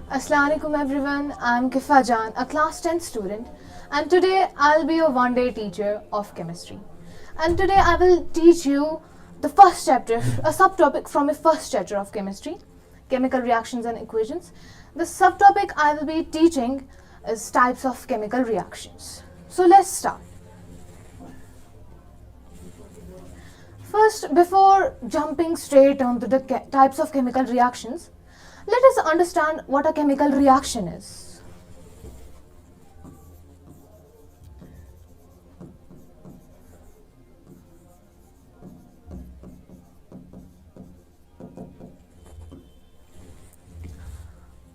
Assalamualaikum everyone, I'm Kifa Jan, a class 10 student, and today I'll be your one-day teacher of chemistry. And today I will teach you the first chapter, a subtopic from a first chapter of chemistry, chemical reactions and equations. The subtopic I will be teaching is types of chemical reactions. So let's start. First, before jumping straight onto the types of chemical reactions, let us understand what a chemical reaction is.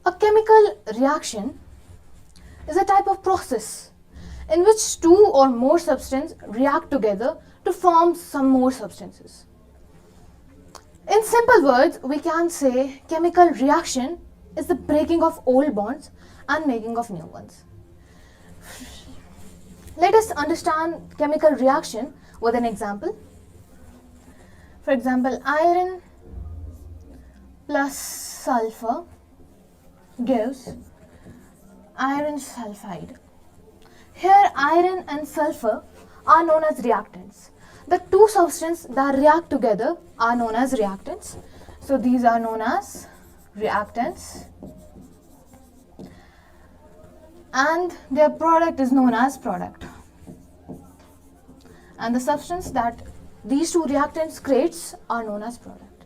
A chemical reaction is a type of process in which two or more substances react together to form some more substances. In simple words, we can say chemical reaction is the breaking of old bonds and making of new ones. Let us understand chemical reaction with an example. For example, iron plus sulfur gives iron sulfide. Here iron and sulfur are known as reactants. The two substances that react together are known as reactants. So these are known as reactants, and their product is known as product. And the substance that these two reactants creates are known as product.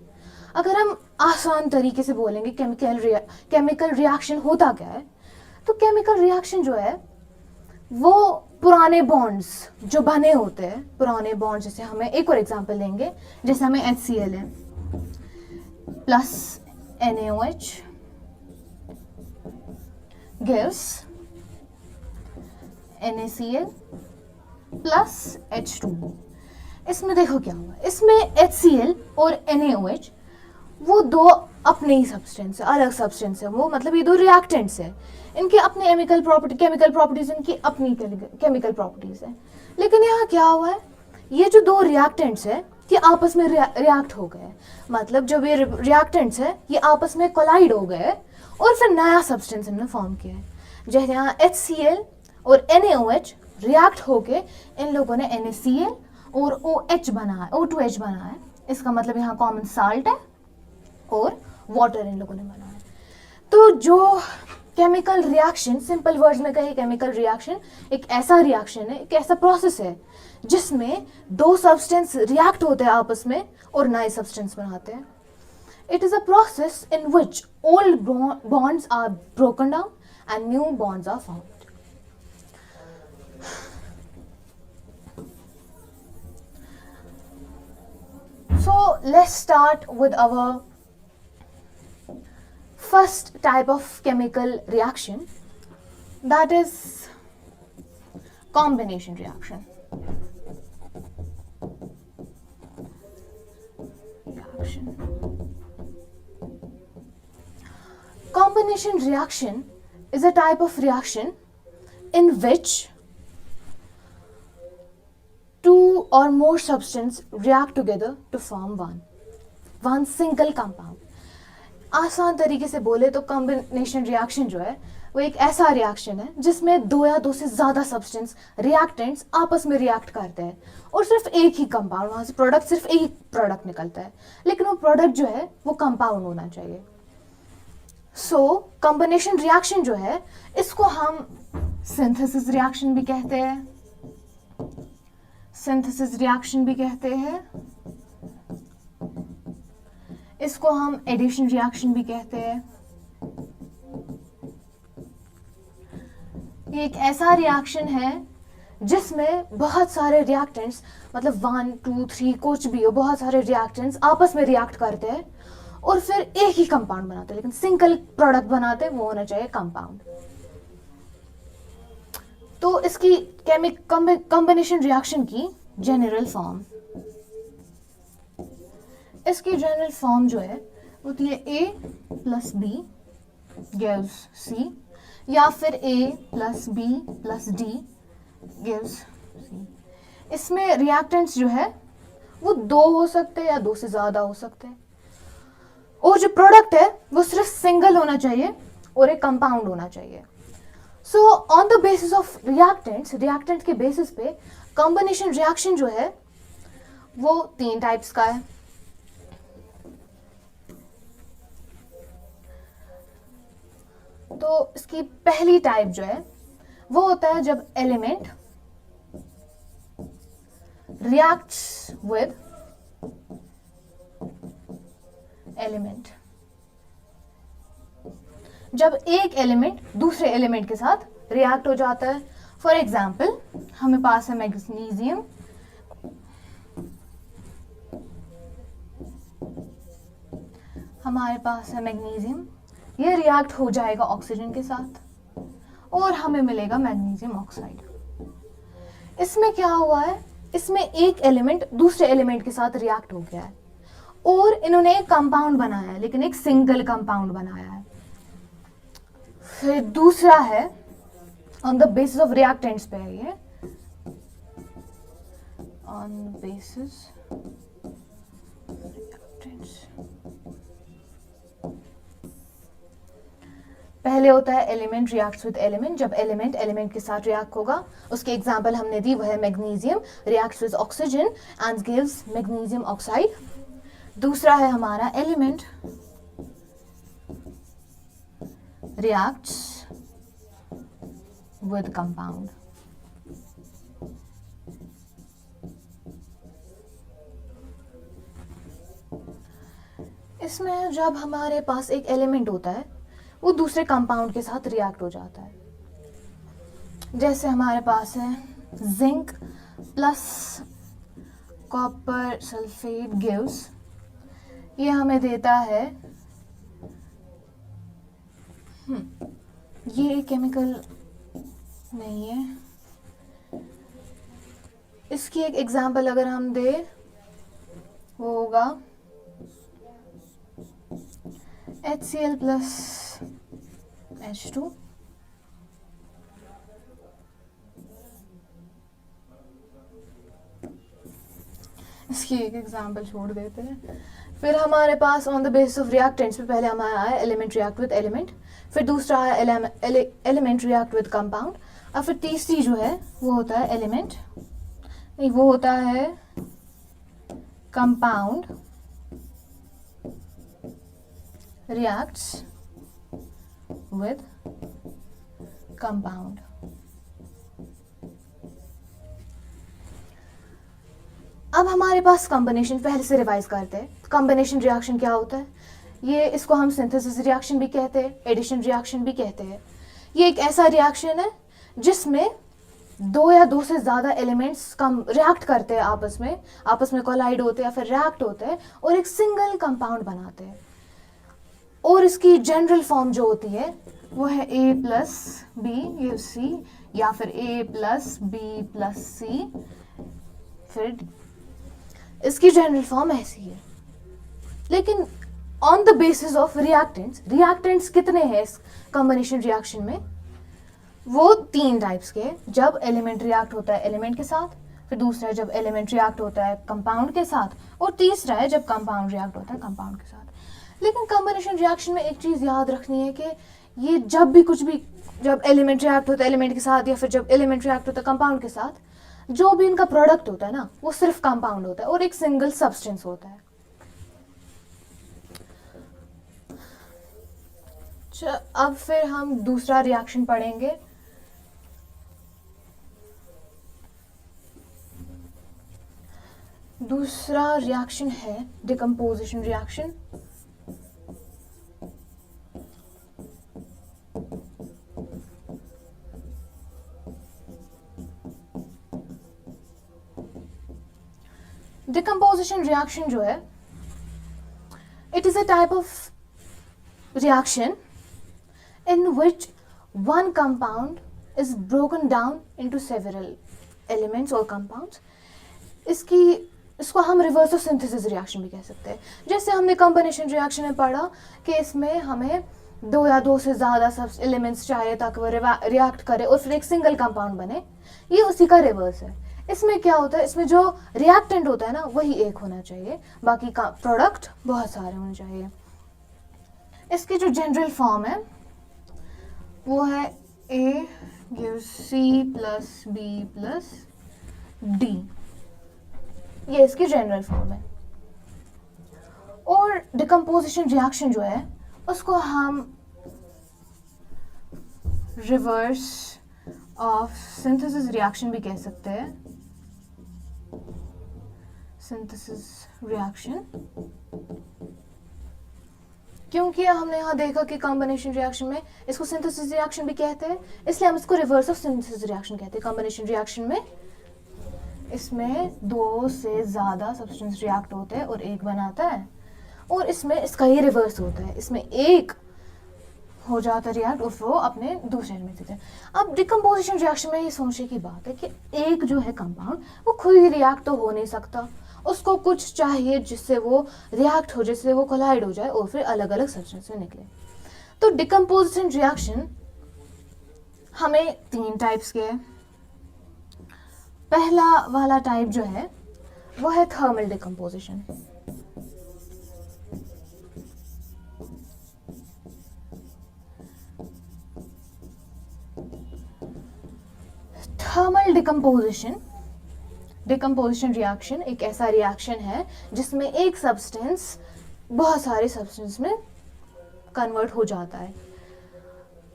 अगर हम आसान तरीके से बोलेंगे chemical reaction होता क्या है, तो केमिकल रिएक्शन जो है वो पुराने बॉन्ड्स जो बने होते हैं, पुराने बॉन्ड्स, जैसे हमें एक और एग्जांपल लेंगे, जैसे हमें HCl है plus NaOH gives NaCl plus H2O. इसमें देखो क्या हुआ, इसमें HCl और NaOH वो दो अपने ही सब्सटेंस है, अलग सब्सटेंस है, वो मतलब ये दो रिएक्टेंट्स है, इनके अपने केमिकल प्रॉपर्टीज इनकी अपनी केमिकल प्रॉपर्टीज है. लेकिन यहाँ क्या हुआ है, ये जो दो रिएक्टेंट्स है ये आपस में रिएक्ट हो गए, मतलब जो ये रिएक्टेंट्स है ये आपस में कोलाइड हो गए और फिर नया सब्सटेंस इन्होंने फॉर्म किया है. जैसे यहाँ HCl और NaOH रिएक्ट होके इन लोगों ने NaCl और OH बना है, O2H बना है. इसका मतलब यहाँ कॉमन साल्ट है और वाटर इन लोगों ने बनाया है. तो जो केमिकल रिएक्शन, सिंपल वर्ड्स में कहे, केमिकल रिएक्शन एक ऐसा रिएक्शन है, एक ऐसा प्रोसेस है जिसमें दो सब्सटेंस रिएक्ट होते हैं आपस में और नए सब्सटेंस बनाते हैं. It is a process in which old bonds are broken down and new bonds are formed. So let's start with our first type of chemical reaction, that is combination reaction. Combination reaction is a type of reaction in which two or more substances react together to form one single compound. आसान तरीके से बोले तो combination reaction जो है वो एक ऐसा रिएक्शन है जिसमें दो या दो से ज़्यादा सब्सटेंस रिएक्टेंट्स आपस में रिएक्ट करते हैं और सिर्फ एक ही कंपाउंड, वहाँ से प्रोडक्ट सिर्फ एक प्रोडक्ट निकलता है, लेकिन वो प्रोडक्ट जो है वो कंपाउंड होना चाहिए. सो कॉम्बिनेशन रिएक्शन जो है इसको हम सिंथेसिस रिएक्शन भी कहते हैं, सिंथेसिस रिएक्शन भी कहते हैं, इसको हम एडिशन रिएक्शन भी कहते हैं. ये एक ऐसा रिएक्शन है जिसमें बहुत सारे रिएक्टेंट्स, मतलब 1, 2, 3 कुछ भी हो, बहुत सारे रिएक्टेंट्स आपस में रिएक्ट करते हैं और फिर एक ही कंपाउंड बनाते हैं, लेकिन सिंगल प्रोडक्ट बनाते हैं, वो होना चाहिए कंपाउंड. तो इसकी कॉम्बिनेशन रिएक्शन की जनरल फॉर्म, इसकी जनरल फॉर्म जो है होती है A plus B gives C, या फिर A plus B plus D gives C. इसमें रिएक्टेंट्स जो है वो दो हो सकते हैं या दो से ज़्यादा हो सकते हैं, और जो प्रोडक्ट है वो सिर्फ सिंगल होना चाहिए और एक कंपाउंड होना चाहिए. So on the basis of reactants, reactant के बेसिस पे कॉम्बिनेशन रिएक्शन जो है वो 3 टाइप्स का है. तो इसकी पहली टाइप जो है वो होता है जब एलिमेंट रिएक्ट्स विद एलिमेंट. जब एक एलिमेंट दूसरे एलिमेंट के साथ रिएक्ट हो जाता है. फॉर एग्जाम्पल हमें पास है मैग्नीशियम, हमारे पास है मैग्नीशियम, ये रिएक्ट हो जाएगा ऑक्सीजन के साथ और हमें मिलेगा मैग्नीशियम ऑक्साइड. इसमें क्या हुआ है, इसमें एक एलिमेंट दूसरे एलिमेंट के साथ रिएक्ट हो गया है और इन्होंने एक कंपाउंड बनाया है, लेकिन एक सिंगल कंपाउंड बनाया है. फिर दूसरा है on the basis of reactants पे है ये, ऑन बेसिस रिएक्टेंट्स. पहले होता है एलिमेंट रिएक्ट्स विद एलिमेंट. जब एलिमेंट एलिमेंट के साथ रिएक्ट होगा, उसके एग्जांपल हमने दी, वह है magnesium reacts with oxygen and gives magnesium oxide. दूसरा है हमारा एलिमेंट रिएक्ट्स विद कंपाउंड. इसमें जब हमारे पास एक एलिमेंट होता है वो दूसरे कंपाउंड के साथ रिएक्ट हो जाता है. जैसे हमारे पास है zinc plus copper sulphate gives, ये हमें देता है, ये केमिकल नहीं है. इसकी एक एग्जांपल अगर हम दे वो होगा HCl प्लस H2. इसकी एक एग्जांपल छोड़ देते हैं. फिर हमारे pass on the basis of reactants पे पहले हमारा है एलिमेंट रिएक्ट विद एलिमेंट, फिर दूसरा है एलिमेंट रिएक्ट विद कंपाउंड, और फिर तीसरी जो है वो होता है एलिमेंट, नहीं वो होता है कंपाउंड reacts with compound. अब हमारे पास कॉम्बिनेशन, पहले से रिवाइज करते हैं. कॉम्बिनेशन रिएक्शन क्या होता है, ये इसको हम सिंथेसिस रिएक्शन भी कहते हैं, एडिशन रिएक्शन भी कहते हैं. ये एक ऐसा रिएक्शन है जिसमें दो या दो से ज़्यादा एलिमेंट्स कम रिएक्ट करते हैं, आपस में कोलाइड होते हैं या फिर रिएक्ट होते हैं और एक सिंगल कंपाउंड बनाते हैं. और इसकी जनरल फॉर्म जो होती है वो है A प्लस बी ये C, या फिर A plus B plus C. फिर इसकी जनरल फॉर्म ऐसी है. लेकिन on the basis of reactants कितने हैं इस कॉम्बिनेशन रिएक्शन में, वो 3 टाइप्स के. जब एलिमेंट रिएक्ट होता है एलिमेंट के साथ, फिर दूसरा है जब एलिमेंट रिएक्ट होता है कंपाउंड के साथ, और तीसरा है जब कंपाउंड रिएक्ट होता है कंपाउंड के साथ. लेकिन कॉम्बिनेशन रिएक्शन में एक चीज़ याद रखनी है कि ये जब भी कुछ भी, जब एलिमेंट रिएक्ट होता है एलिमेंट के साथ या फिर जब एलिमेंट रिएक्ट होता है कंपाउंड के साथ, जो भी इनका प्रोडक्ट होता है ना वो सिर्फ कंपाउंड होता है और एक सिंगल सब्सटेंस होता है. अब फिर हम दूसरा रिएक्शन पढ़ेंगे. दूसरा रिएक्शन है डिकम्पोजिशन रिएक्शन. डिकम्पोजिशन रिएक्शन जो है, it is a type of reaction in which one compound is broken down into several elements or compounds. इसको हम रिवर्स ऑफ सिंथेसिस रिएक्शन भी कह सकते हैं. जैसे हमने कॉम्बिनेशन रिएक्शन में पढ़ा कि इसमें हमें दो या दो से ज़्यादा सब एलिमेंट्स चाहिए ताकि वो रिएक्ट करे और फिर एक सिंगल कंपाउंड बने. ये उसी का रिवर्स है. इसमें क्या होता है, इसमें जो रिएक्टेंट होता है ना वही एक होना चाहिए, बाकी का प्रोडक्ट बहुत सारे होने चाहिए. इसकी जो जनरल फॉर्म है वो है A gives C plus B plus D, ये इसकी जनरल फॉर्म है। और डिकम्पोजिशन रिएक्शन जो है उसको हम रिवर्स ऑफ सिंथेसिस रिएक्शन भी कह सकते हैं, सिंथेसिस रिएक्शन, क्योंकि हमने यहाँ देखा कि कॉम्बिनेशन रिएक्शन में इसको सिंथेसिस रिएक्शन भी कहते हैं, इसलिए हम इसको रिवर्स ऑफ सिंथेसिस रिएक्शन कहते हैं। कॉम्बिनेशन रिएक्शन में इसमें दो से ज़्यादा सब्सटेंस रिएक्ट होते हैं और एक बनाता है, और इसमें इसका ये रिवर्स होता है, इसमें एक हो जाता है रिएक्ट और वो अपने दूसरे में देते हैं। अब डिकम्पोजिशन रिएक्शन में ये सोचने की बात है कि एक जो है कंपाउंड वो खुद ही रिएक्ट तो हो नहीं सकता, उसको कुछ चाहिए जिससे वो रिएक्ट हो, जिससे वो कोलाइड हो जाए और फिर अलग अलग सब्सटेंस में निकले। तो डिकम्पोजिशन रिएक्शन हमें तीन टाइप्स के है। पहला वाला टाइप जो है वो है thermal decomposition. Thermal decomposition reaction एक ऐसा रिएक्शन है जिसमें एक सब्सटेंस बहुत सारे सब्सटेंस में कन्वर्ट हो जाता है।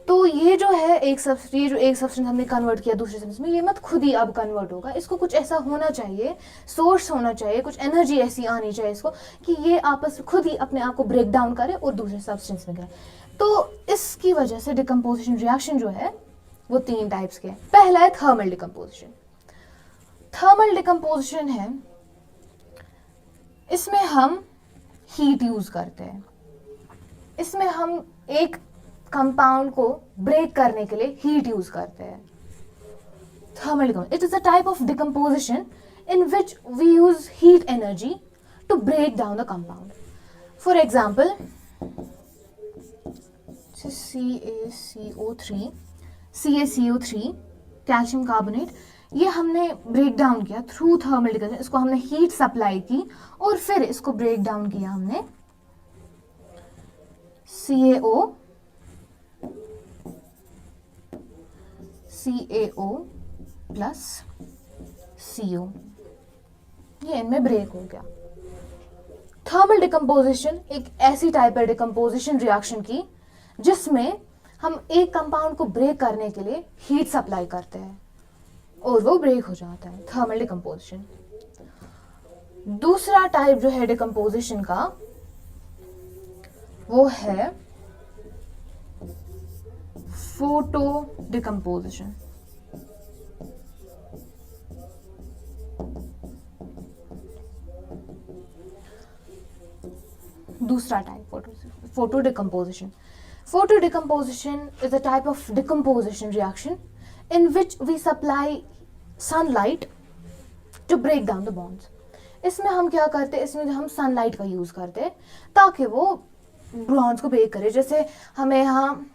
तो ये जो है एक सब्सटेंस हमने कन्वर्ट किया दूसरे सब्सटेंस में, ये मत खुद ही अब कन्वर्ट होगा, इसको कुछ ऐसा होना चाहिए, सोर्स होना चाहिए, कुछ एनर्जी ऐसी आनी चाहिए इसको कि ये आपस में खुद ही अपने आप को ब्रेक डाउन करे और दूसरे सब्सटेंस में गिरे। तो इसकी वजह से डिकम्पोजिशन रिएक्शन जो है वो तीन टाइप्स के हैं। पहला है थर्मल डिकम्पोजिशन। थर्मल डिकम्पोजिशन है, इसमें हम हीट यूज करते हैं, इसमें हम एक कंपाउंड को ब्रेक करने के लिए हीट यूज करते हैं। Thermal decomposition, it is a type of decomposition in which we use heat energy to break down the compound. For example CaCO3 calcium carbonate, ये हमने ब्रेक डाउन किया थ्रू थर्मल डिकम्पोजिशन, इसको हमने heat supply की और फिर इसको break down किया हमने CaO प्लस CO, ये इनमें ब्रेक हो गया। थर्मल डिकम्पोजिशन एक ऐसी टाइप है डिकम्पोजिशन रिएक्शन की जिसमें हम एक कंपाउंड को ब्रेक करने के लिए हीट सप्लाई करते हैं और वो ब्रेक हो जाता है, थर्मल डिकम्पोजिशन। दूसरा टाइप जो है डिकम्पोजिशन का वो है फोटो डिकम्पोजिशन। दूसरा type photo decomposition. Photo decomposition is a type of decomposition reaction in which we supply sunlight to break down the bonds. इसमें हम क्या करते हैं, इसमें हम सनलाइट का यूज करते हैं ताकि वो बॉन्ड्स को ब्रेक करे। जैसे हमें यहाँ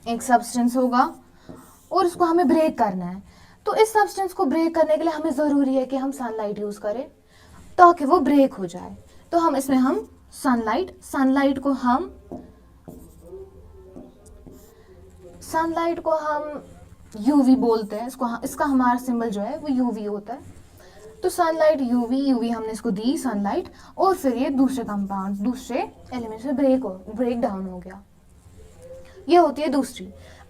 एक सब्सटेंस होगा और उसको हमें ब्रेक करना है, तो इस सब्सटेंस को ब्रेक करने के लिए हमें ज़रूरी है कि हम सनलाइट यूज़ करें ताकि वो ब्रेक हो जाए। तो हम इसमें हम सनलाइट को हम यूवी बोलते हैं, इसका हमारा सिंबल जो है वो यूवी होता है। तो सनलाइट यूवी हमने इसको दी सनलाइट, और फिर ये दूसरे कंपाउंड दूसरे एलिमेंट से ब्रेक डाउन हो गया। ये होती है दूसरी।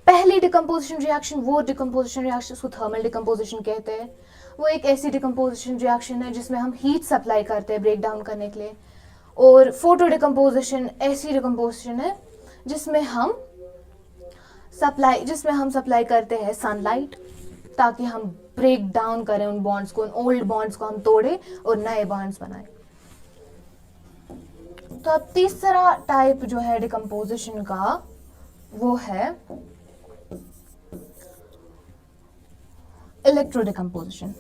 पहली डिकम्पोजिशन रिएक्शन, वो डिकम्पोजिशन रिएक्शन उसको थर्मल डिकम्पोजिशन कहते हैं। वो एक ऐसी डिकम्पोजिशन रिएक्शन है जिसमें हम हीट सप्लाई करते हैं ब्रेक डाउन करने के लिए। और फोटो डिकम्पोजिशन ऐसी डिकम्पोजिशन है जिसमें हम सप्लाई करते हैं सनलाइट ताकि हम ब्रेक डाउन करें उन बॉन्ड्स को, उन ओल्ड बॉन्ड्स को हम तोड़े और नए बॉन्ड्स बनाए। तो अब तीसरा टाइप जो है डिकम्पोजिशन का वो है इलेक्ट्रो डिकम्पोजिशन।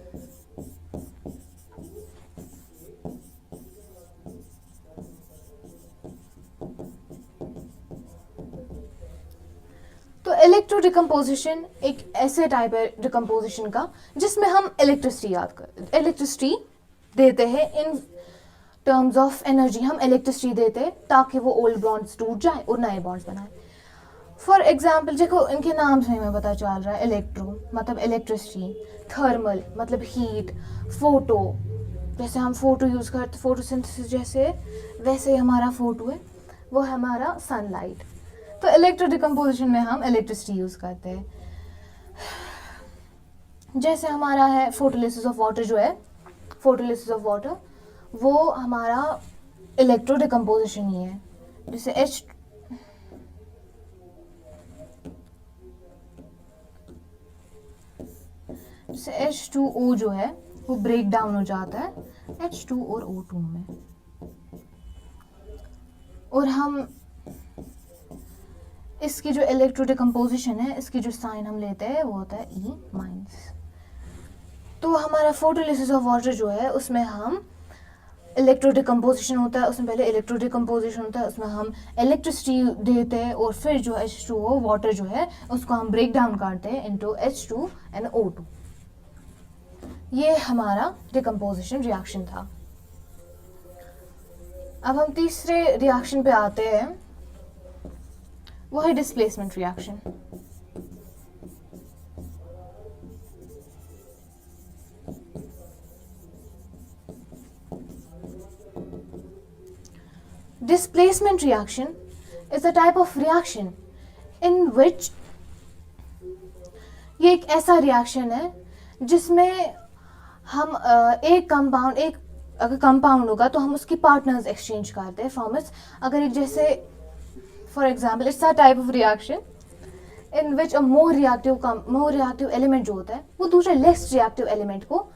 तो इलेक्ट्रो डिकम्पोजिशन एक ऐसे टाइप है डिकम्पोजिशन का जिसमें हम इलेक्ट्रिसिटी देते हैं। इन टर्म्स ऑफ एनर्जी हम इलेक्ट्रिसिटी देते हैं ताकि वो ओल्ड बॉन्ड्स टूट जाए और नए बॉन्ड्स बनाए। फॉर एग्जाम्पल देखो इनके नाम से हमें पता चल रहा है, इलेक्ट्रो मतलब इलेक्ट्रिसिटी, थर्मल मतलब हीट, फोटो जैसे हम फोटो यूज़ करते फोटोसिंथेसिस जैसे, वैसे ही हमारा फोटो है वो है हमारा सनलाइट। तो इलेक्ट्रो डिकम्पोजिशन में हम इलेक्ट्रिसिटी यूज़ करते हैं। जैसे हमारा है फोटोलिसिस ऑफ वाटर जो है, फोटोलिसिस ऑफ वाटर वो हमारा इलेक्ट्रो डिकम्पोजिशन ही है। जैसे H2O जो है वो ब्रेक डाउन हो जाता है H2 और O2 में, और हम इसकी जो इलेक्ट्रो डिकम्पोजिशन है इसकी जो साइन हम लेते हैं वो होता है E माइनस। तो हमारा फोटोलिसिस ऑफ वाटर जो है उसमें हम इलेक्ट्रो डिकम्पोजिशन होता है, उसमें पहले इलेक्ट्रो डिकम्पोजिशन होता है, उसमें हम इलेक्ट्रिसिटी देते हैं और फिर जो H2O वाटर जो है उसको हम ब्रेक डाउन करते हैं इनटू H2 एंड O2। ये हमारा डिकम्पोजिशन रिएक्शन था। अब हम तीसरे रिएक्शन पे आते हैं, वो है displacement reaction. Displacement reaction is a type of reaction in which, ये एक ऐसा रिएक्शन है जिसमें हम एक कंपाउंड, एक अगर कंपाउंड होगा तो हम उसकी पार्टनर्स एक्सचेंज करते हैं फ्रॉम इट्स, अगर एक जैसे for example it's a type of reaction in which a more reactive element जो होता है वो दूसरे लेस रिएक्टिव एलिमेंट को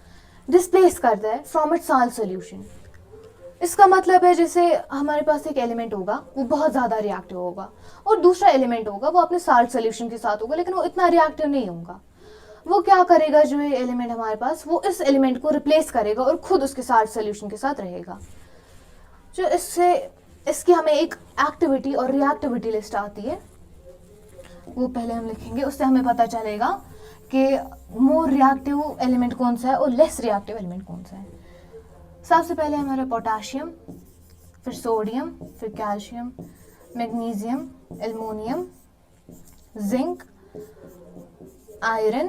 डिस्प्लेस करता है फ्रॉम इट्स साल्ट सोल्यूशन। इसका मतलब है जैसे हमारे पास एक एलिमेंट होगा वो बहुत ज़्यादा रिएक्टिव होगा और दूसरा एलिमेंट होगा वो अपने साल्ट सोल्यूशन के साथ होगा लेकिन वो इतना रिएक्टिव नहीं होगा। वो क्या करेगा, जो ये एलिमेंट हमारे पास वो इस एलिमेंट को रिप्लेस करेगा और खुद उसके साल्ट सोल्यूशन के साथ रहेगा। जो इससे इसकी हमें एक एक्टिविटी और रिएक्टिविटी लिस्ट आती है वो पहले हम लिखेंगे, उससे हमें पता चलेगा कि मोर रिएक्टिव एलिमेंट कौन सा है और लेस रिएक्टिव एलिमेंट कौन सा है। सबसे पहले हमारा पोटाशियम, फिर सोडियम, फिर calcium, magnesium, aluminium, zinc, iron,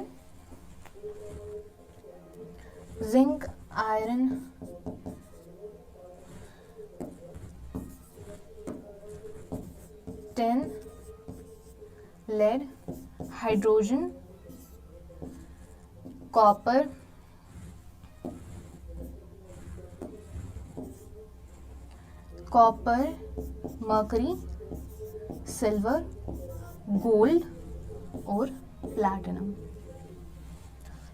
tin, lead, hydrogen, copper, mercury, silver, gold और प्लैटिनम।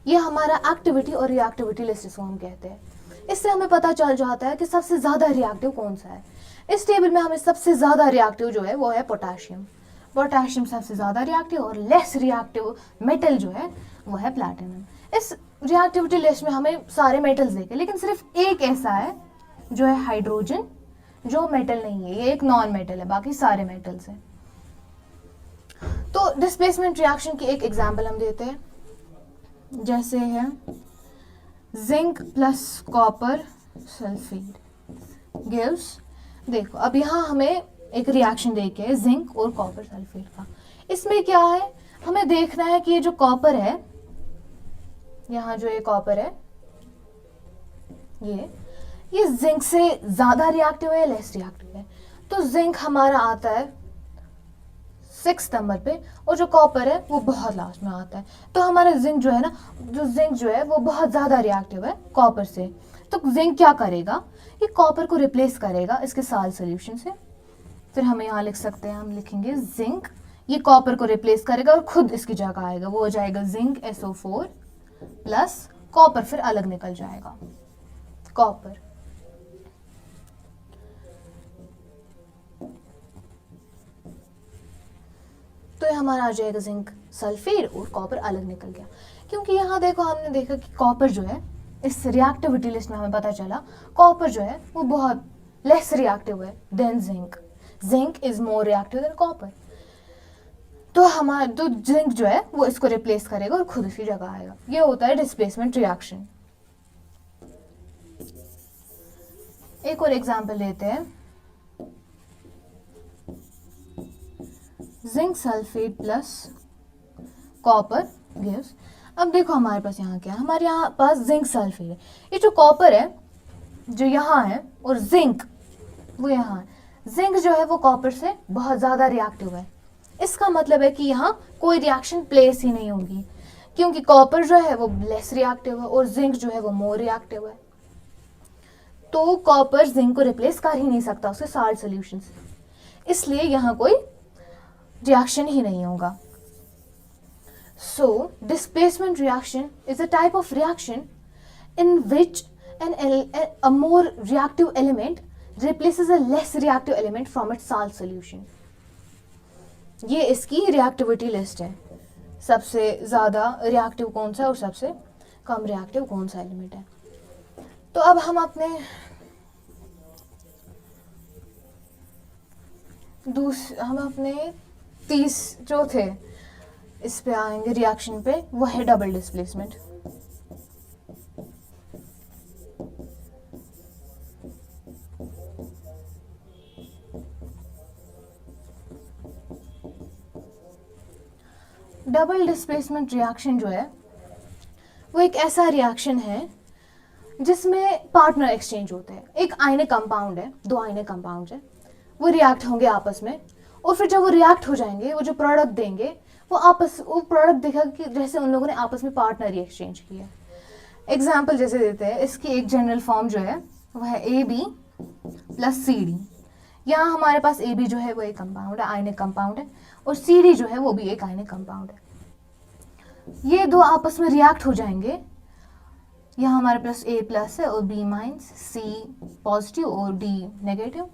ये हमारा एक्टिविटी और रिएक्टिविटी लिस्ट इसको हम कहते हैं। इससे हमें पता चल जाता है कि सबसे ज़्यादा रिएक्टिव कौन सा है। इस टेबल में हमें सबसे ज़्यादा रिएक्टिव जो है वो है पोटाशियम। पोटाशियम सबसे ज़्यादा रिएक्टिव और लेस रिएक्टिव मेटल जो है वो है प्लैटिनम। इस रिएक्टिविटी लिस्ट में हमें सारे मेटल्स देखे लेकिन सिर्फ एक ऐसा है जो है हाइड्रोजन, जो मेटल नहीं है, ये एक नॉन मेटल है, बाकी सारे मेटल्स हैं। तो डिस्प्लेसमेंट रिएक्शन की एक एग्जांपल हम देते हैं, जैसे है zinc plus copper sulphate gives, देखो अब यहाँ हमें एक रिएक्शन देके है जिंक और कॉपर सल्फेट का। इसमें क्या है, हमें देखना है कि ये जो कॉपर है, यहाँ जो ये कॉपर है ये जिंक से ज़्यादा रिएक्टिव है या लेस रिएक्टिव है। तो जिंक हमारा आता है 6 नंबर पे और जो कॉपर है वो बहुत लास्ट में आता है। तो हमारा जिंक जो है ना, जिंक जो है वो बहुत ज़्यादा रिएक्टिव है कॉपर से। तो जिंक क्या करेगा, ये कॉपर को रिप्लेस करेगा इसके साल्ट सोल्यूशन से। फिर हमें यहाँ लिख सकते हैं, हम लिखेंगे जिंक ये कॉपर को रिप्लेस करेगा और खुद इसकी जगह आएगा, वो हो जाएगा जिंक SO4 प्लस कॉपर फिर अलग निकल जाएगा कॉपर। तो ये हमारा आ जाएगा जिंक सल्फेट और कॉपर अलग निकल गया। क्योंकि यहाँ देखो हमने देखा कि कॉपर जो है इस रिएक्टिविटी लिस्ट में हमें पता चला कॉपर जो है वो बहुत लेस रिएक्टिव है than zinc. Zinc is more reactive than copper. तो हमारा तो जिंक जो है वो इसको रिप्लेस करेगा और खुद इसकी जगह आएगा। ये होता है डिस्प्लेसमेंट रिएक्शन। एक और एग्जांपल लेते हैं, zinc sulphate plus copper gives, अब देखो हमारे पास यहाँ क्या है, हमारे यहाँ पास जिंक सल्फेट है, ये जो कॉपर है जो यहाँ है और जिंक वो यहाँ है, जिंक जो है वो कॉपर से बहुत ज़्यादा रिएक्टिव है, इसका मतलब है कि यहाँ कोई रिएक्शन प्लेस ही नहीं होगी, क्योंकि कॉपर जो है वो लेस रिएक्टिव है और जिंक जो है वो मोर रिएक्टिव है, तो कॉपर जिंक को रिप्लेस कर ही नहीं सकता उसके साल्ट सोल्यूशन से, इसलिए यहाँ कोई रिएक्शन ही नहीं होगा. So, displacement reaction is a type of reaction in which a more reactive element replaces a less reactive element from its salt solution. ये इसकी reactivity list है, सबसे ज़्यादा reactive कौन सा और सबसे कम reactive कौन सा element है. तो अब हम अपने हम अपने 30 जो थे इस पे आएंगे रिएक्शन पे, वो है double displacement. Double displacement reaction जो है वो एक ऐसा रिएक्शन है जिसमें पार्टनर एक्सचेंज होते हैं. एक आयनिक कंपाउंड है, दो आयनिक कंपाउंड है, वो रिएक्ट होंगे आपस में, और फिर जब वो रिएक्ट हो जाएंगे वो जो प्रोडक्ट देंगे वो प्रोडक्ट देखा कि जैसे उन लोगों ने आपस में पार्टनर एक्सचेंज किया. एग्जाम्पल जैसे देते हैं, इसकी एक जनरल फॉर्म जो है वो है AB प्लस CD. यहाँ हमारे पास AB जो है वो एक कंपाउंड है, आयनिक कंपाउंड है, और CD जो है वो भी एक आयनिक कंपाउंड है. ये दो आपस में रिएक्ट हो जाएंगे, यहाँ हमारे पास A प्लस है और B माइनस, C पॉजिटिव और D नेगेटिव.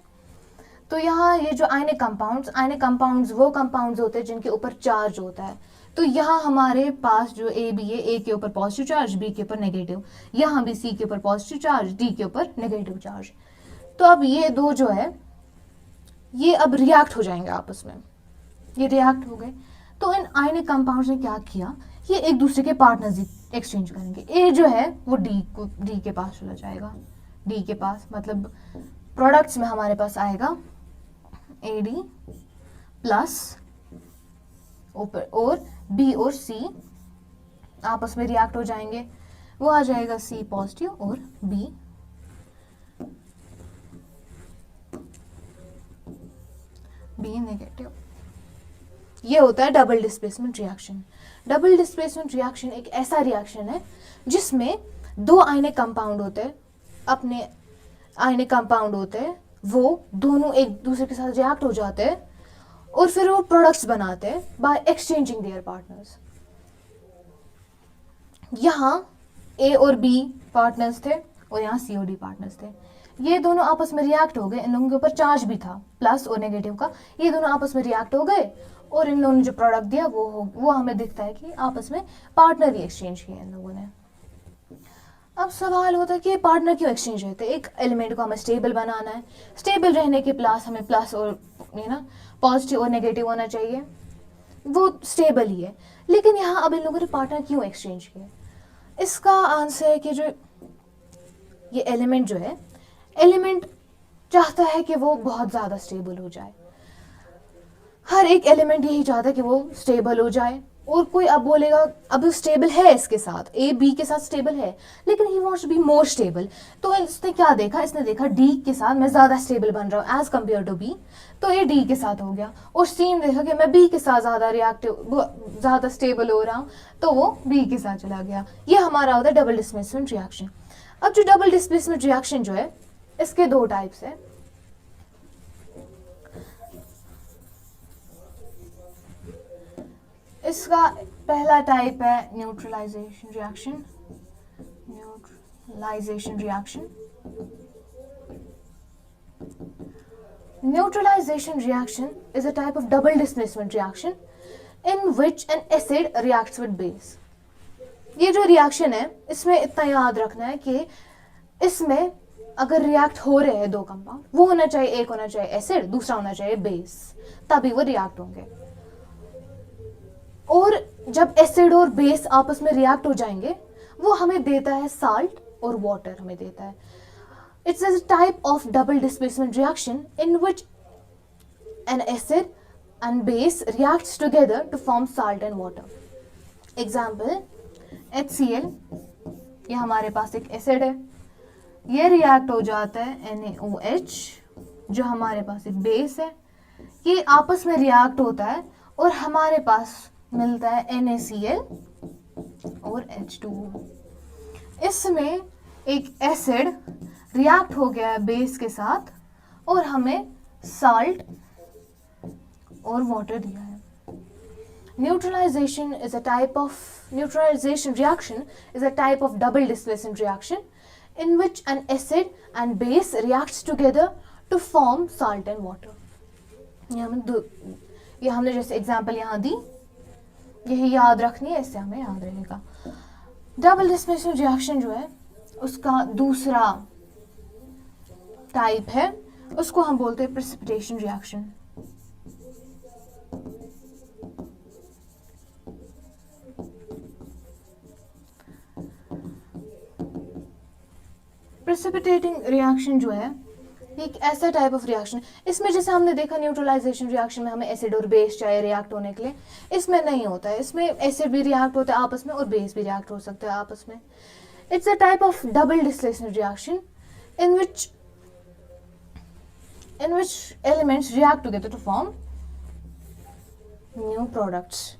तो यहाँ ये जो आयनिक कंपाउंड्स वो कंपाउंड्स होते हैं जिनके ऊपर चार्ज होता है. तो यहाँ हमारे पास जो AB है, A के ऊपर पॉजिटिव चार्ज, B के ऊपर नेगेटिव, यहाँ भी C के ऊपर पॉजिटिव चार्ज, D के ऊपर नेगेटिव चार्ज. तो अब ये दो जो है ये अब रिएक्ट हो जाएंगे आपस में, ये रिएक्ट हो गए. तो इन आयनिक कंपाउंड्स ने क्या किया, ये एक दूसरे के पार्टनर्स एक्सचेंज करेंगे. A जो है वो D के पास चला जाएगा, D के पास मतलब प्रोडक्ट्स में हमारे पास आएगा AD प्लस और B और C आपस में रिएक्ट हो जाएंगे, वो आ जाएगा C पॉजिटिव और B नेगेटिव. ये होता है double displacement reaction. Double displacement reaction एक ऐसा रिएक्शन है जिसमें दो आयनिक कंपाउंड होते हैं, अपने आयनिक कंपाउंड होते हैं, वो दोनों एक दूसरे के साथ रिएक्ट हो जाते हैं और फिर वो प्रोडक्ट्स बनाते हैं बाय एक्सचेंजिंग देयर पार्टनर्स. यहाँ A और B पार्टनर्स थे और यहाँ C और D पार्टनर्स थे. ये दोनों आपस में रिएक्ट हो गए, इन लोगों के ऊपर चार्ज भी था प्लस और नेगेटिव का, ये दोनों आपस में रिएक्ट हो गए और इन लोगों ने जो प्रोडक्ट दिया वो हमें दिखता है कि आपस में पार्टनर ही एक्सचेंज किए इन लोगों ने. अब सवाल होता है कि पार्टनर क्यों एक्सचेंज होते हैं. एक एलिमेंट को हमें स्टेबल बनाना है, स्टेबल रहने के प्लस हमें प्लस और पॉजिटिव और नेगेटिव होना चाहिए, वो स्टेबल ही है. लेकिन यहाँ अब इन लोगों ने पार्टनर क्यों एक्सचेंज किया, इसका आंसर है कि जो ये एलिमेंट जो है, एलिमेंट चाहता है कि वो बहुत ज़्यादा स्टेबल हो जाए. हर एक एलिमेंट यही चाहता है कि वो स्टेबल हो जाए. और कोई अब बोलेगा अब स्टेबल है इसके साथ, A B के साथ स्टेबल है, लेकिन he wants to be more stable. तो इसने क्या देखा, इसने देखा D के साथ मैं ज़्यादा स्टेबल बन रहा हूँ एज कम्पेयर टू B, तो ये D के साथ हो गया. और C ने देखा कि मैं B के साथ ज़्यादा स्टेबल हो रहा हूँ, तो वो B के साथ चला गया. ये हमारा होता है डबल डिस्प्लेसमेंट रिएक्शन. अब जो डबल डिस्प्लेसमेंट रिएक्शन जो है इसके दो टाइप्स है. इसका पहला टाइप है neutralization reaction. Neutralization reaction is a type of double displacement reaction in which an acid reacts with base. ये जो रिएक्शन है इसमें इतना याद रखना है कि इसमें अगर रिएक्ट हो रहे हैं दो कंपाउंड, वो होना चाहिए, एक होना चाहिए एसिड, दूसरा होना चाहिए बेस, तभी वो रिएक्ट होंगे. और जब एसिड और बेस आपस में रिएक्ट हो जाएंगे वो हमें देता है साल्ट और वाटर हमें देता है. It's a type of double displacement reaction in which an acid and base reacts together to form salt and water. Example, HCl, ये हमारे पास एक एसिड है, ये रिएक्ट हो जाता है NaOH जो हमारे पास एक बेस है, ये आपस में रिएक्ट होता है और हमारे पास मिलता है NaCl और H2O. इसमें एक एसिड रिएक्ट हो गया है बेस के साथ और हमें साल्ट और वाटर दिया है. Neutralization reaction is a type of double displacement reaction in which an acid and base reacts together to form salt and water. ये हमने जैसे एग्जाम्पल यहाँ दी, यही याद रखनी है, इससे हमें याद रहेगा. डबल डिस्प्लेसमेंट रिएक्शन जो है उसका दूसरा टाइप है, उसको हम बोलते हैं प्रेसिपिटेशन रिएक्शन. प्रेसिपिटेटिंग रिएक्शन जो है एक ऐसा टाइप ऑफ रिएक्शन, इसमें जैसे हमने देखा न्यूट्रलाइजेशन रिएक्शन में हमें एसिड और बेस चाहिए रिएक्ट होने के लिए, इसमें नहीं होता है. इसमें एसिड भी रिएक्ट होता है आपस में और बेस भी रिएक्ट हो सकता है आपस में. It's a type of double displacement reaction in which elements react together to form new products.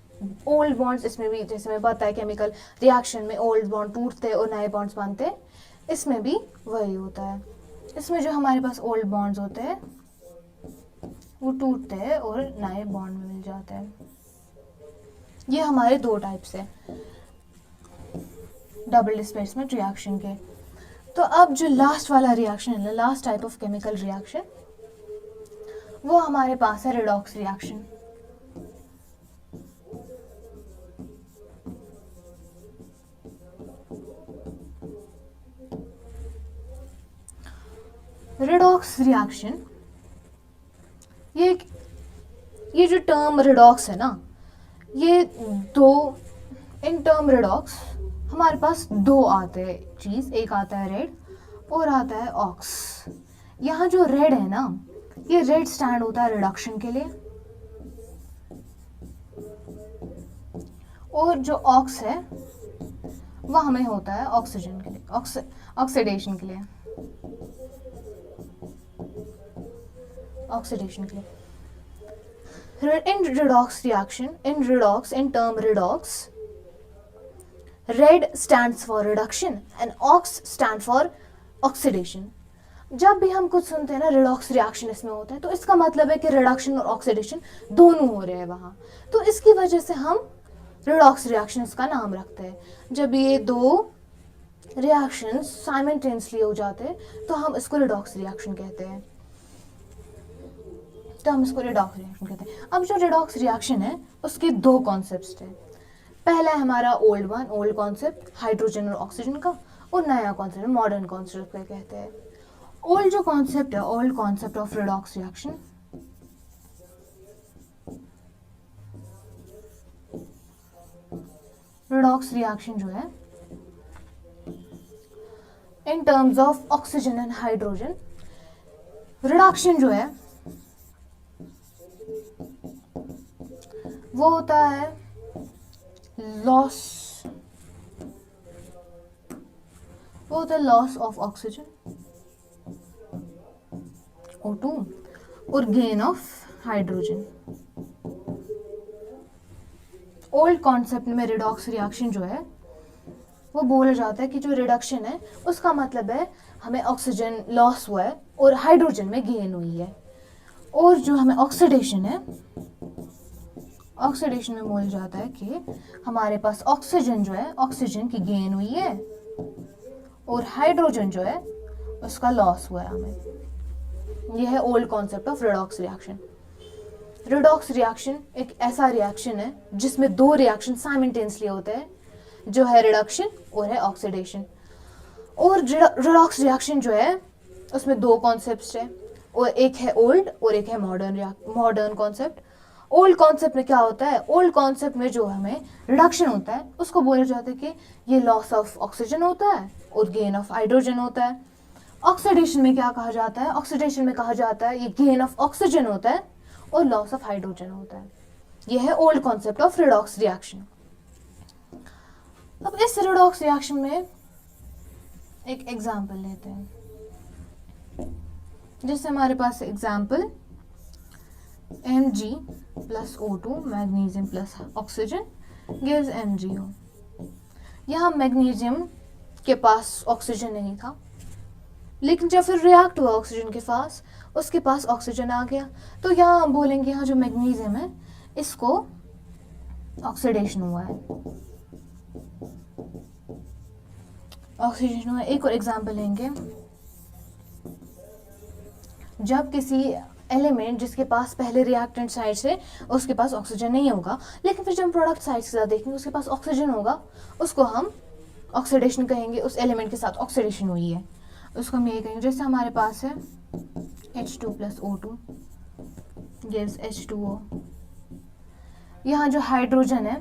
Old bonds, इसमें भी जैसे मैं बताया केमिकल रिएक्शन में ओल्ड बॉन्ड टूटते और नए बॉन्ड्स बनते, इसमें भी वही होता है. इसमें जो हमारे पास ओल्ड बॉन्ड्स होते हैं वो टूटते हैं और नए बॉन्ड में मिल जाते हैं. ये हमारे दो टाइप्स है डबल डिस्प्लेसमेंट रिएक्शन के. तो अब जो लास्ट वाला रिएक्शन है, last type of chemical reaction, वो हमारे पास है रेडॉक्स रिएक्शन. रेडॉक्स रिएक्शन, ये जो टर्म रेडॉक्स है ना, ये दो, इन टर्म रेडॉक्स हमारे पास दो आते हैं चीज़, एक आता है रेड और आता है ऑक्स. यहाँ जो रेड है ना, ये रेड स्टैंड होता है रिडक्शन के लिए, और जो ऑक्स है वह हमें होता है ऑक्सीजन के लिए, ऑक्सीडेशन के लिए, ऑक्सीडेशन के लिए. In redox reaction, in term redox, red stands for reduction and ox stand for oxidation. जब भी हम कुछ सुनते हैं ना redox reaction इसमें होता है, तो इसका मतलब है कि reduction और oxidation दोनों हो रहे हैं वहाँ. तो इसकी वजह से हम redox reaction इसका नाम रखते हैं. जब ये दो reactions simultaneously हो जाते हैं तो हम इसको redox reaction कहते हैं. तो हम इसको redox reaction कहते हैं. अब जो redox reaction है उसके दो कॉन्सेप्ट्स हैं. पहला है हमारा ओल्ड कॉन्सेप्ट हाइड्रोजन और ऑक्सीजन का, और नया कॉन्सेप्ट मॉडर्न कॉन्सेप्ट का कहते हैं. ओल्ड जो कॉन्सेप्ट है, old concept of redox reaction, redox reaction जो है in terms of oxygen and hydrogen, reduction जो है वो होता है लॉस ऑफ ऑक्सीजन O2 और gain of hydrogen. Old concept में रिडॉक्स रिएक्शन जो है वो बोला जाता है कि जो रिडक्शन है उसका मतलब है हमें ऑक्सीजन लॉस हुआ है और हाइड्रोजन में गेन हुई है, और जो हमें ऑक्सीडेशन है, ऑक्सीडेशन में बोला जाता है कि हमारे पास ऑक्सीजन जो है ऑक्सीजन की गेन हुई है और हाइड्रोजन जो है उसका लॉस हुआ है हमें. यह है old concept of redox reaction. Redox reaction एक ऐसा रिएक्शन है जिसमें दो रिएक्शन साइमल्टेनियसली होते हैं, जो है रिडक्शन और है ऑक्सीडेशन. और रेडॉक्स रिएक्शन जो है उसमें दो कॉन्सेप्ट्स है, और एक है ओल्ड और एक है मॉडर्न कॉन्सेप्ट. ओल्ड कॉन्सेप्ट में क्या होता है, ओल्ड कॉन्सेप्ट में जो हमें रिडक्शन होता है उसको बोला जाता है कि ये लॉस ऑफ ऑक्सीजन होता है और गेन ऑफ हाइड्रोजन होता है. ऑक्सीडेशन में क्या कहा जाता है, ऑक्सीडेशन में कहा जाता है ये गेन ऑफ ऑक्सीजन होता है और लॉस ऑफ हाइड्रोजन होता है। यह है old concept of redox reaction. अब इस रिडॉक्स रिएक्शन में एक एग्जाम्पल लेते हैं, जैसे हमारे पास example Mg plus O2 magnesium plus oxygen gives MgO। यहाँ मैग्नीशियम के पास ऑक्सीजन नहीं था, लेकिन जब फिर रिएक्ट हुआ ऑक्सीजन के पास, उसके पास ऑक्सीजन आ गया। तो यहाँ हम बोलेंगे यहाँ जो मैग्नीशियम है इसको ऑक्सीडेशन हुआ है, ऑक्सीडेशन हुआ है। एक और एग्जांपल लेंगे, जब किसी एलिमेंट जिसके पास पहले रिएक्टेंट साइड से उसके पास ऑक्सीजन नहीं होगा, लेकिन फिर जब प्रोडक्ट साइड से देखेंगे उसके पास ऑक्सीजन होगा, उसको हम ऑक्सीडेशन कहेंगे। उस एलिमेंट के साथ ऑक्सीडेशन हुई है उसको हम ये कहेंगे। जैसे हमारे पास है H2 plus O2 gives H2O। यहाँ जो हाइड्रोजन है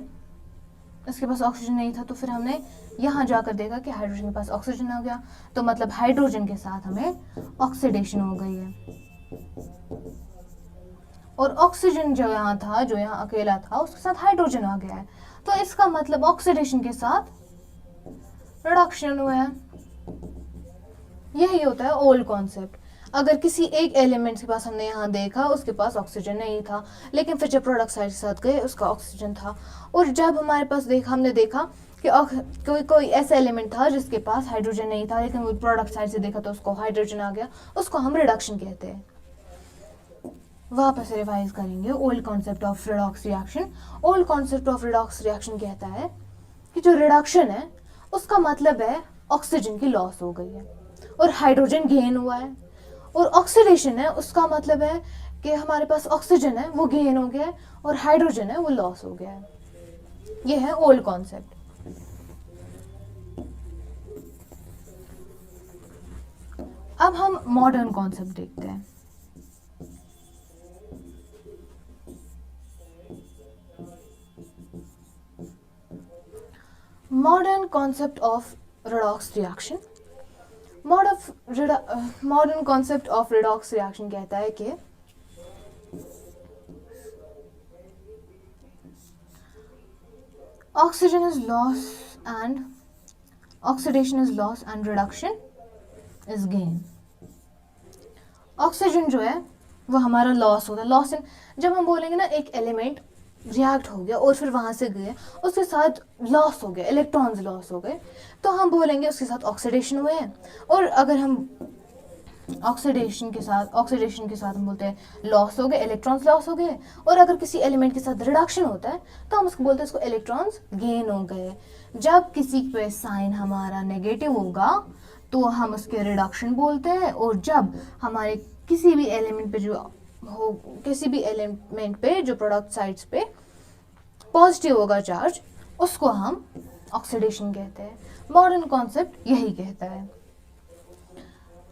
उसके पास ऑक्सीजन नहीं था, तो फिर हमने यहाँ जाकर देखा कि हाइड्रोजन के पास ऑक्सीजन आ गया, तो मतलब हाइड्रोजन के साथ हमें ऑक्सीडेशन हो गई है। और ऑक्सीजन जो यहाँ था, जो यहाँ अकेला था, उसके साथ हाइड्रोजन आ गया है, तो इसका मतलब ऑक्सीडेशन के साथ रिडक्शन हुआ है। यही होता है ओल्ड कॉन्सेप्ट। अगर किसी एक एलिमेंट के पास हमने यहाँ देखा उसके पास ऑक्सीजन नहीं था, लेकिन फिर जब प्रोडक्ट साइड के साथ गए उसका ऑक्सीजन था। और जब हमारे पास देखा, हमने देखा कि कोई ऐसा एलिमेंट था जिसके पास हाइड्रोजन नहीं था, लेकिन वो प्रोडक्ट साइड से देखा तो उसको हाइड्रोजन आ गया, उसको हम रिडक्शन कहते हैं। वापस रिवाइज करेंगे old concept of redox reaction. Old concept of redox reaction कहता है कि जो रिडक्शन है उसका मतलब है ऑक्सीजन की लॉस हो गई है और हाइड्रोजन गेन हुआ है। और ऑक्सीडेशन है उसका मतलब है कि हमारे पास ऑक्सीजन है वो गेन हो गया है और हाइड्रोजन है वो लॉस हो गया है। ये है ओल्ड कॉन्सेप्ट। अब हम मॉडर्न कॉन्सेप्ट देखते हैं। Modern concept of redox reaction. Modern concept of redox reaction कहता है कि oxygen is loss and oxidation is loss and reduction is gain. Oxygen जो है वो हमारा लॉस होता है। लॉस इन, जब हम बोलेंगे ना एक एलिमेंट रिएक्ट हो गया और फिर वहां से गए, उसके साथ लॉस हो गया, इलेक्ट्रॉन्स लॉस हो गए, तो हम बोलेंगे उसके साथ ऑक्सीडेशन हुए हैं। और अगर हम ऑक्सीडेशन के साथ हम बोलते हैं लॉस हो गए, इलेक्ट्रॉन्स लॉस हो गए। और अगर किसी एलिमेंट के साथ रिडक्शन होता है तो हम उसको बोलते हैं इसको इलेक्ट्रॉन्स गेन हो गए। जब किसी पे साइन हमारा नेगेटिव होगा तो हम उसके रिडक्शन बोलते हैं, और जब हमारे किसी भी एलिमेंट पे जो प्रोडक्ट साइड्स पे पॉजिटिव होगा चार्ज, उसको हम ऑक्सीडेशन कहते हैं। मॉडर्न कॉन्सेप्ट यही कहता है।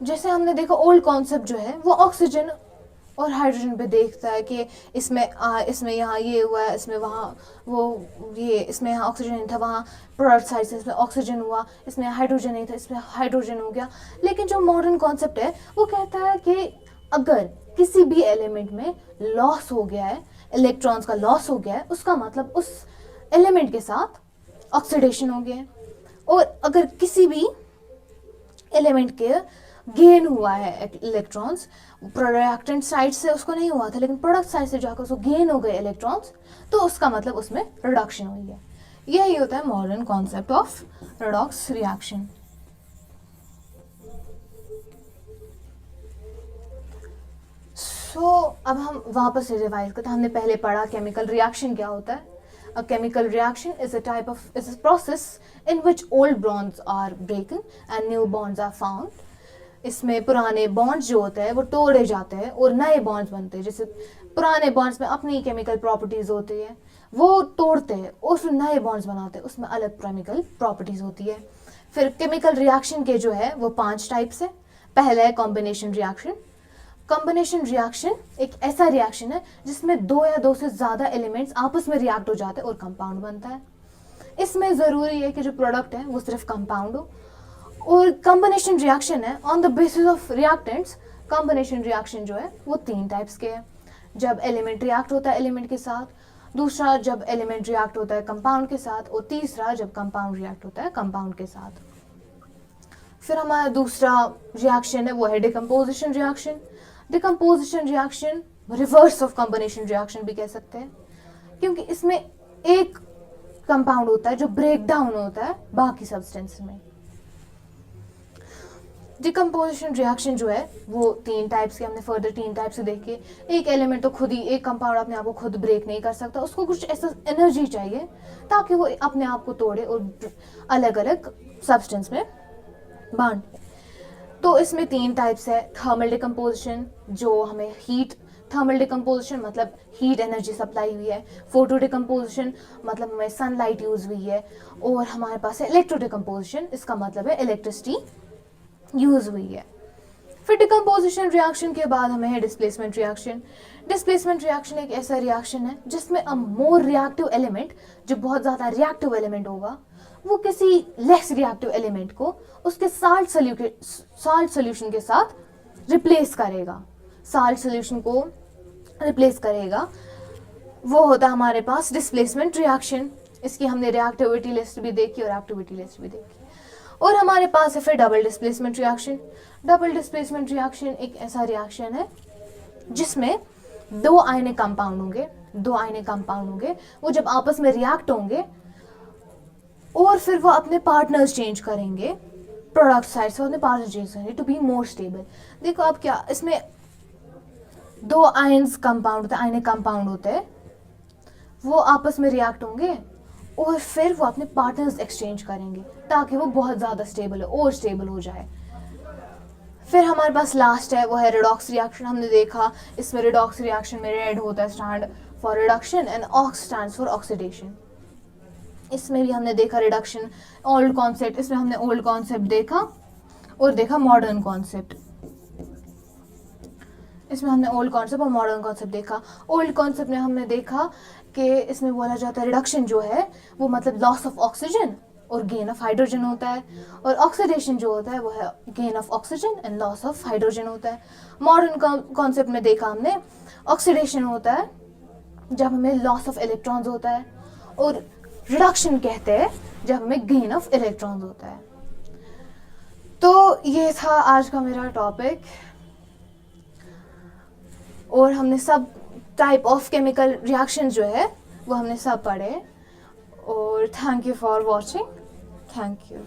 जैसे हमने देखा ओल्ड कॉन्सेप्ट जो है वो ऑक्सीजन और हाइड्रोजन पे देखता है कि इसमें यहाँ ये हुआ है, इसमें वहाँ इसमें यहाँ ऑक्सीजन नहीं था, वहाँ प्रोडक्ट साइड से इसमें ऑक्सीजन हुआ, इसमें हाइड्रोजन नहीं था, इसमें हाइड्रोजन हो गया। लेकिन जो मॉडर्न कॉन्सेप्ट है वो कहता है कि अगर किसी भी एलिमेंट में लॉस हो गया है, इलेक्ट्रॉन्स का लॉस हो गया है, उसका मतलब उस एलिमेंट के साथ ऑक्सीडेशन हो गया है। और अगर किसी भी एलिमेंट के गेन हुआ है इलेक्ट्रॉन्स, रिएक्टेंट साइड से उसको नहीं हुआ था, लेकिन प्रोडक्ट साइड से जाकर उसको गेन हो गए इलेक्ट्रॉन्स, तो उसका मतलब उसमें रिडक्शन हुई है। यही होता है modern concept of redox reaction. अब हम वापस से रिवाइज करते हैं। हमने पहले पढ़ा केमिकल रिएक्शन क्या होता है। A chemical reaction is a process in which old bonds are broken and new bonds are found. इसमें पुराने बॉन्ड्स जो होते हैं वो तोड़े जाते हैं और नए बॉन्ड्स बनते हैं। जैसे पुराने बॉन्ड्स में अपनी केमिकल प्रॉपर्टीज होती है, वो तोड़ते हैं और फिर नए बॉन्ड्स बनाते हैं, उसमें अलग केमिकल प्रॉपर्टीज होती है। फिर केमिकल रिएक्शन के जो है वो 5 टाइप्स है। पहला है कॉम्बिनेशन रिएक्शन। कॉम्बिनेशन रिएक्शन एक ऐसा रिएक्शन है जिसमें 2 या 2 से ज़्यादा एलिमेंट्स आपस में रिएक्ट हो जाते हैं और कंपाउंड बनता है। इसमें ज़रूरी है कि जो प्रोडक्ट है वो सिर्फ कंपाउंड हो। और कॉम्बिनेशन रिएक्शन है on the basis of reactants. Combination reaction जो है वो 3 टाइप्स के हैं। जब एलिमेंट रिएक्ट होता है एलिमेंट के साथ, दूसरा जब एलिमेंट रिएक्ट होता है कंपाउंड के साथ, और तीसरा जब कंपाउंड रिएक्ट होता है कंपाउंड के साथ। फिर हमारा दूसरा रिएक्शन है वो है decomposition reaction. Decomposition reaction reverse of combination reaction भी कह सकते हैं, क्योंकि इसमें एक कंपाउंड होता है जो ब्रेक डाउन होता है बाकी सब्सटेंस में। डिकम्पोजिशन रिएक्शन जो है वो तीन टाइप्स के, हमने फर्दर तीन टाइप्स से देखे। एक एलिमेंट तो खुद ही, एक कंपाउंड अपने आप को खुद ब्रेक नहीं कर सकता, उसको कुछ ऐसा एनर्जी चाहिए ताकि वो अपने आप को तोड़े और अलग अलग सब्सटेंस में बांट। तो इसमें तीन टाइप्स है। थर्मल डिकम्पोजिशन जो हमें हीट, थर्मल डिकम्पोजिशन मतलब हीट एनर्जी सप्लाई हुई है। फोटो डिकम्पोजिशन मतलब हमें सनलाइट यूज हुई है। और हमारे पास है इलेक्ट्रो डिकम्पोजिशन, इसका मतलब है इलेक्ट्रिसिटी यूज हुई है। फिर डिकम्पोजिशन रिएक्शन के बाद हमें है डिस्प्लेसमेंट रिएक्शन। डिस्प्लेसमेंट रिएक्शन एक ऐसा रिएक्शन है जिसमें अ मोर रिएक्टिव एलिमेंट, जो बहुत ज़्यादा रिएक्टिव एलिमेंट होगा, वो किसी लेस रिएक्टिव एलिमेंट को उसके साल्ट सोल्यूशन के साथ रिप्लेस करेगा। साल्ट सोल्यूशन को रिप्लेस करेगा, वो होता है हमारे पास डिस्प्लेसमेंट रिएक्शन। इसकी हमने रिएक्टिविटी लिस्ट भी देखी और एक्टिविटी लिस्ट भी देखी। और हमारे पास है फिर double displacement reaction. Double displacement reaction एक ऐसा रिएक्शन है जिसमें दो आयनिक कंपाउंड होंगे, वो जब आपस में रिएक्ट होंगे और फिर वो अपने पार्टनर्स चेंज करेंगे, प्रोडक्ट साइड से अपने पार्टनर चेंज करेंगे टू बी मोर स्टेबल। देखो अब क्या, इसमें दो आयनिक कंपाउंड होते हैं, वो आपस में रिएक्ट होंगे और फिर वो अपने पार्टनर्स एक्सचेंज करेंगे ताकि वो बहुत ज़्यादा स्टेबल हो जाए। फिर हमारे पास लास्ट है वो है रिडॉक्स रिएक्शन। हमने देखा इसमें रिडॉक्स रिएक्शन में रेड होता है stand for reduction and ox stands for oxidation. इसमें भी हमने देखा रिडक्शन, ओल्ड कॉन्सेप्ट, इसमें हमने ओल्ड कॉन्सेप्ट देखा और देखा मॉडर्न कॉन्सेप्ट। इसमें हमने ओल्ड कॉन्सेप्ट और मॉडर्न कॉन्सेप्ट देखा। ओल्ड कॉन्सेप्ट में हमने देखा कि इसमें बोला जाता है रिडक्शन जो है वो मतलब लॉस ऑफ ऑक्सीजन और गेन ऑफ हाइड्रोजन होता है, और ऑक्सीडेशन जो होता है वो है gain of oxygen and loss of hydrogen होता है। मॉडर्न कॉन्सेप्ट में देखा हमने ऑक्सीडेशन होता है जब हमें लॉस ऑफ इलेक्ट्रॉन्स होता है, और रिडक्शन कहते हैं जब हमें गेन ऑफ इलेक्ट्रॉन्स होता है। तो ये था आज का मेरा टॉपिक, और हमने सब टाइप ऑफ केमिकल रिएक्शन जो है वो हमने सब पढ़े। और thank you for watching, thank you.